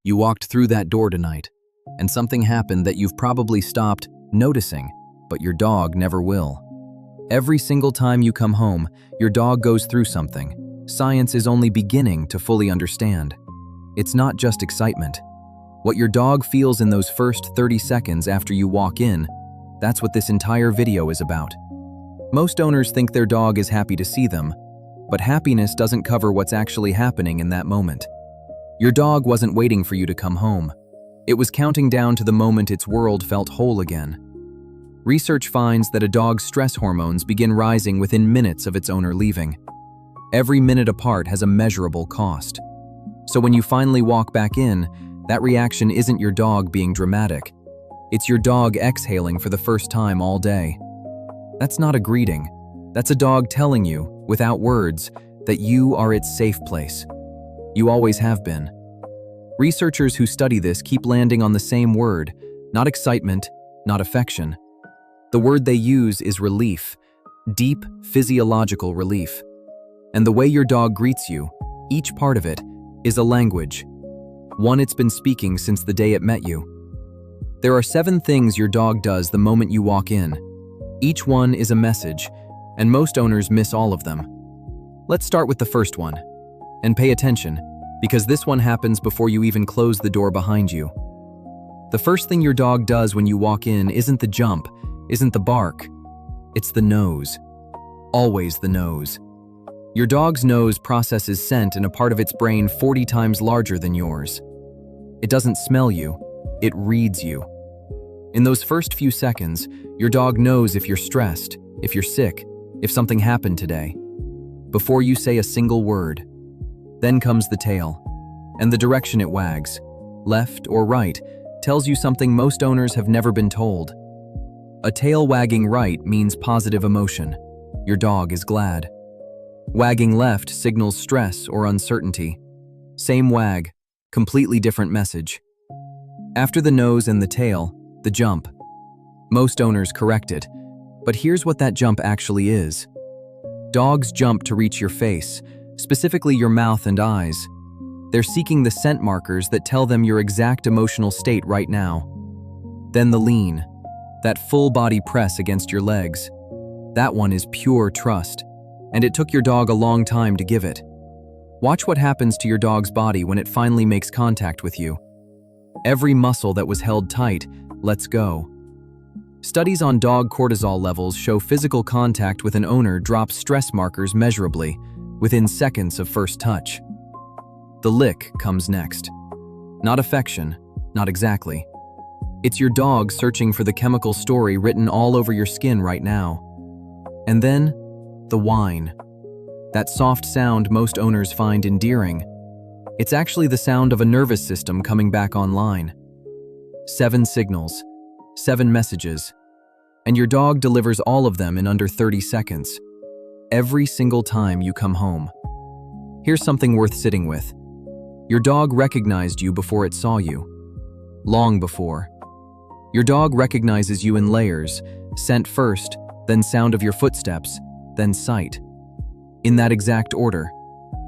You walked through that door tonight, and something happened that you've probably stopped noticing, but your dog never will. Every single time you come home, your dog goes through something science is only beginning to fully understand. It's not just excitement. What your dog feels in those first 30 seconds after you walk in, that's what this entire video is about. Most owners think their dog is happy to see them, but happiness doesn't cover what's actually happening in that moment. Your dog wasn't waiting for you to come home. It was counting down to the moment its world felt whole again. Research finds that a dog's stress hormones begin rising within minutes of its owner leaving. Every minute apart has a measurable cost. So when you finally walk back in, that reaction isn't your dog being dramatic. It's your dog exhaling for the first time all day. That's not a greeting. That's a dog telling you, without words, that you are its safe place. You always have been. Researchers who study this keep landing on the same word, not excitement, not affection. The word they use is relief, deep physiological relief. And the way your dog greets you, each part of it, is a language, one it's been speaking since the day it met you. There are 7 things your dog does the moment you walk in. Each one is a message, and most owners miss all of them. Let's start with the first one. And pay attention, because this one happens before you even close the door behind you. The first thing your dog does when you walk in isn't the jump, isn't the bark. It's the nose. Always the nose. Your dog's nose processes scent in a part of its brain 40 times larger than yours. It doesn't smell you, it reads you. In those first few seconds, your dog knows if you're stressed, if you're sick, if something happened today. Before you say a single word. Then comes the tail, and the direction it wags, left or right, tells you something most owners have never been told. A tail wagging right means positive emotion. Your dog is glad. Wagging left signals stress or uncertainty. Same wag, completely different message. After the nose and the tail, the jump. Most owners correct it, but here's what that jump actually is. Dogs jump to reach your face, specifically your mouth and eyes. They're seeking the scent markers that tell them your exact emotional state right now. Then the lean, that full body press against your legs. That one is pure trust, and it took your dog a long time to give it. Watch what happens to your dog's body when it finally makes contact with you. Every muscle that was held tight lets go. Studies on dog cortisol levels show physical contact with an owner drops stress markers measurably, within seconds of first touch. The lick comes next. Not affection, not exactly. It's your dog searching for the chemical story written all over your skin right now. And then, the whine. That soft sound most owners find endearing. It's actually the sound of a nervous system coming back online. 7 signals, 7 messages, and your dog delivers all of them in under 30 seconds. Every single time you come home. Here's something worth sitting with. Your dog recognized you before it saw you. Long before. Your dog recognizes you in layers, scent first, then sound of your footsteps, then sight. In that exact order.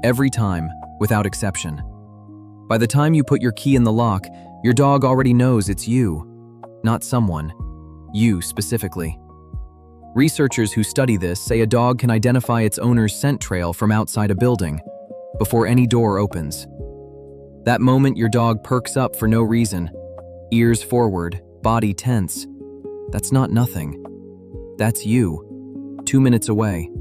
Every time, without exception. By the time you put your key in the lock, your dog already knows it's you, not someone. You specifically. Researchers who study this say a dog can identify its owner's scent trail from outside a building, before any door opens. That moment your dog perks up for no reason, ears forward, body tense. That's not nothing. That's you, 2 minutes away.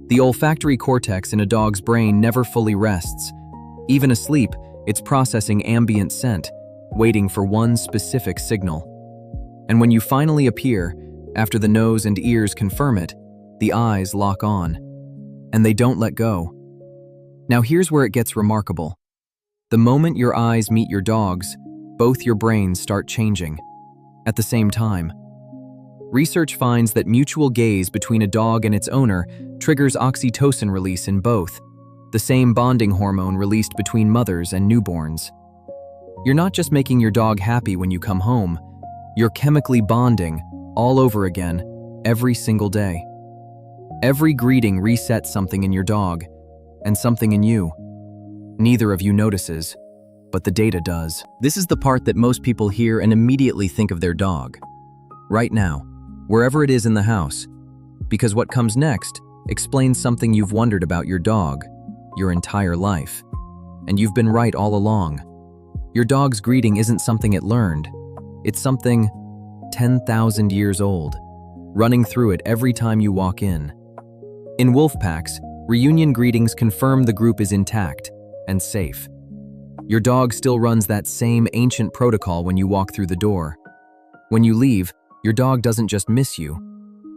The olfactory cortex in a dog's brain never fully rests. Even asleep, it's processing ambient scent, waiting for one specific signal. And when you finally appear, after the nose and ears confirm it, the eyes lock on, and they don't let go. Now here's where it gets remarkable. The moment your eyes meet your dog's, both your brains start changing. At the same time. Research finds that mutual gaze between a dog and its owner triggers oxytocin release in both, the same bonding hormone released between mothers and newborns. You're not just making your dog happy when you come home, you're chemically bonding all over again, every single day. Every greeting resets something in your dog, and something in you. Neither of you notices, but the data does. This is the part that most people hear and immediately think of their dog. Right now, wherever it is in the house, because what comes next explains something you've wondered about your dog your entire life. And you've been right all along. Your dog's greeting isn't something it learned. It's something 10,000 years old, running through it every time you walk in. In wolf packs, reunion greetings confirm the group is intact and safe. Your dog still runs that same ancient protocol when you walk through the door. When you leave, your dog doesn't just miss you.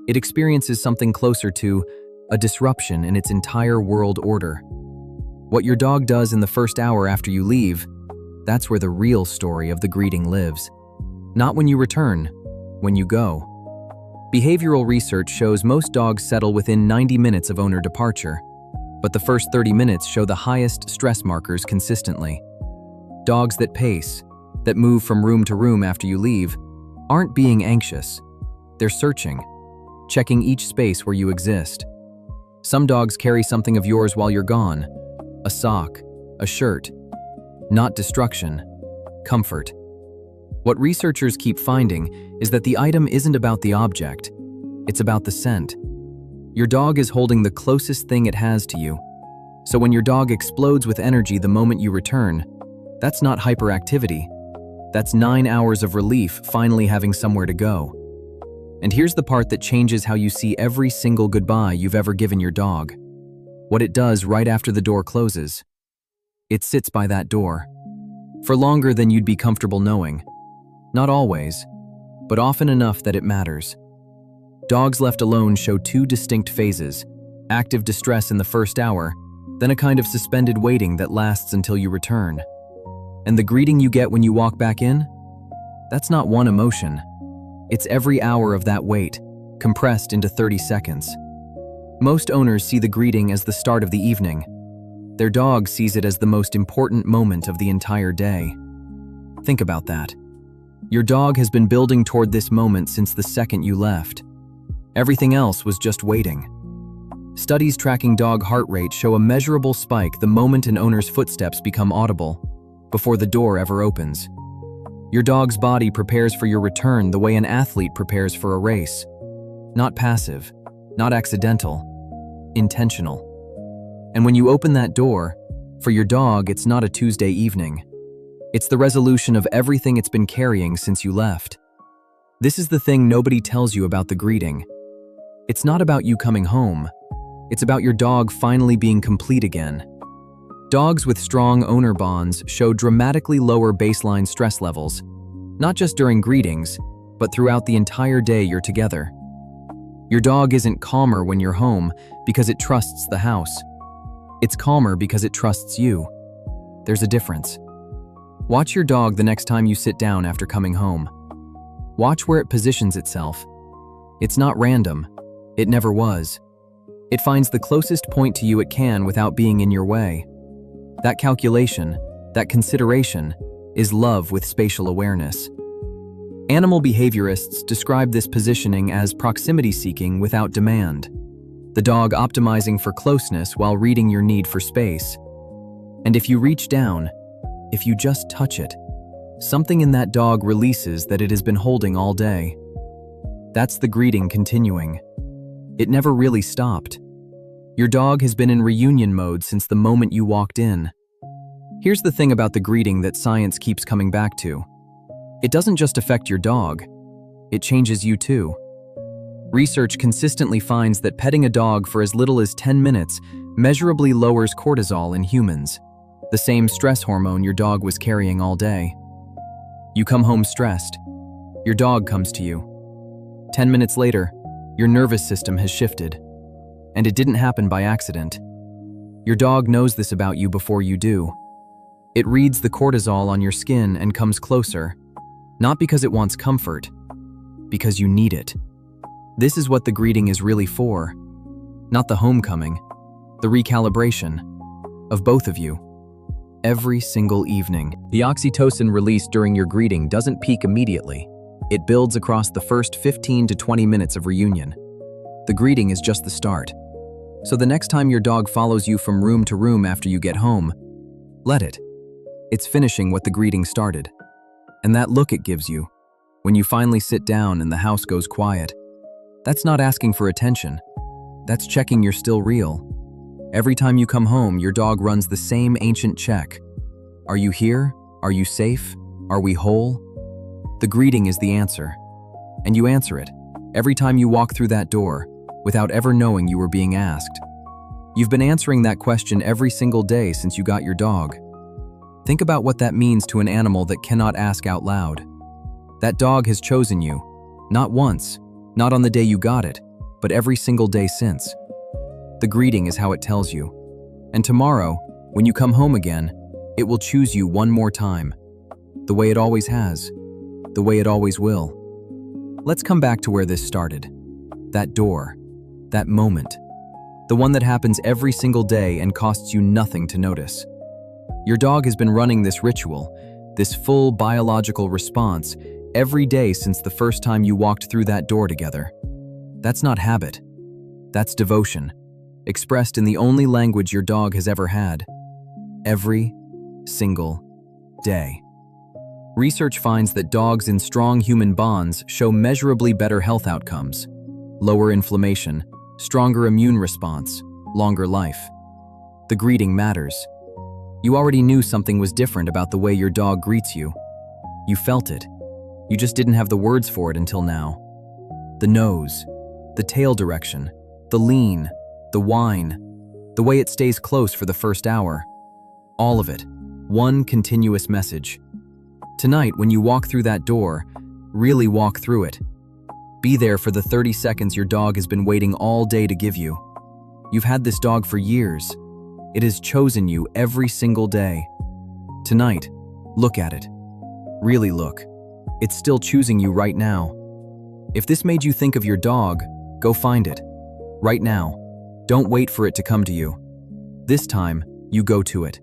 It experiences something closer to a disruption in its entire world order. What your dog does in the first hour after you leave, that's where the real story of the greeting lives. Not when you return, when you go. Behavioral research shows most dogs settle within 90 minutes of owner departure, but the first 30 minutes show the highest stress markers consistently. Dogs that pace, that move from room to room after you leave, aren't being anxious. They're searching, checking each space where you exist. Some dogs carry something of yours while you're gone. A sock, a shirt. Not destruction, comfort. What researchers keep finding is that the item isn't about the object, it's about the scent. Your dog is holding the closest thing it has to you. So when your dog explodes with energy the moment you return, that's not hyperactivity. That's 9 hours of relief finally having somewhere to go. And here's the part that changes how you see every single goodbye you've ever given your dog. What it does right after the door closes. It sits by that door. For longer than you'd be comfortable knowing. Not always, but often enough that it matters. Dogs left alone show two distinct phases: active distress in the first hour, then a kind of suspended waiting that lasts until you return. And the greeting you get when you walk back in? That's not one emotion. It's every hour of that wait, compressed into 30 seconds. Most owners see the greeting as the start of the evening. Their dog sees it as the most important moment of the entire day. Think about that. Your dog has been building toward this moment since the second you left. Everything else was just waiting. Studies tracking dog heart rate show a measurable spike the moment an owner's footsteps become audible, before the door ever opens. Your dog's body prepares for your return the way an athlete prepares for a race. Not passive, not accidental, intentional. And when you open that door, for your dog, it's not a Tuesday evening. It's the resolution of everything it's been carrying since you left. This is the thing nobody tells you about the greeting. It's not about you coming home. It's about your dog finally being complete again. Dogs with strong owner bonds show dramatically lower baseline stress levels, not just during greetings, but throughout the entire day you're together. Your dog isn't calmer when you're home because it trusts the house. It's calmer because it trusts you. There's a difference. Watch your dog the next time you sit down after coming home. Watch where it positions itself. It's not random. It never was. It finds the closest point to you it can without being in your way. That calculation, that consideration, is love with spatial awareness. Animal behaviorists describe this positioning as proximity seeking without demand. The dog optimizing for closeness while reading your need for space. And if you reach down, if you just touch it, something in that dog releases that it has been holding all day. That's the greeting continuing. It never really stopped. Your dog has been in reunion mode since the moment you walked in. Here's the thing about the greeting that science keeps coming back to. It doesn't just affect your dog, it changes you too. Research consistently finds that petting a dog for as little as 10 minutes measurably lowers cortisol in humans, the same stress hormone your dog was carrying all day. You come home stressed. Your dog comes to you. 10 minutes later, your nervous system has shifted. And it didn't happen by accident. Your dog knows this about you before you do. It reads the cortisol on your skin and comes closer, not because it wants comfort, because you need it. This is what the greeting is really for. Not the homecoming, the recalibration of both of you. Every single evening. The oxytocin released during your greeting doesn't peak immediately. It builds across the first 15 to 20 minutes of reunion. The greeting is just the start. So the next time your dog follows you from room to room after you get home, let it. It's finishing what the greeting started. And that look it gives you, when you finally sit down and the house goes quiet, that's not asking for attention. That's checking you're still real. Every time you come home, your dog runs the same ancient check. Are you here? Are you safe? Are we whole? The greeting is the answer. And you answer it every time you walk through that door, without ever knowing you were being asked. You've been answering that question every single day since you got your dog. Think about what that means to an animal that cannot ask out loud. That dog has chosen you, not once, not on the day you got it, but every single day since. The greeting is how it tells you. And tomorrow, when you come home again, it will choose you one more time. The way it always has. The way it always will. Let's come back to where this started. That door. That moment. The one that happens every single day and costs you nothing to notice. Your dog has been running this ritual, this full biological response, every day since the first time you walked through that door together. That's not habit. That's devotion, expressed in the only language your dog has ever had. Every single day. Research finds that dogs in strong human bonds show measurably better health outcomes, lower inflammation, stronger immune response, longer life. The greeting matters. You already knew something was different about the way your dog greets you. You felt it. You just didn't have the words for it until now. The nose, the tail direction, the lean, the whine, the way it stays close for the first hour. All of it, one continuous message. Tonight, when you walk through that door, really walk through it. Be there for the 30 seconds your dog has been waiting all day to give you. You've had this dog for years. It has chosen you every single day. Tonight, look at it. Really look. It's still choosing you right now. If this made you think of your dog, go find it. Right now. Don't wait for it to come to you. This time, you go to it.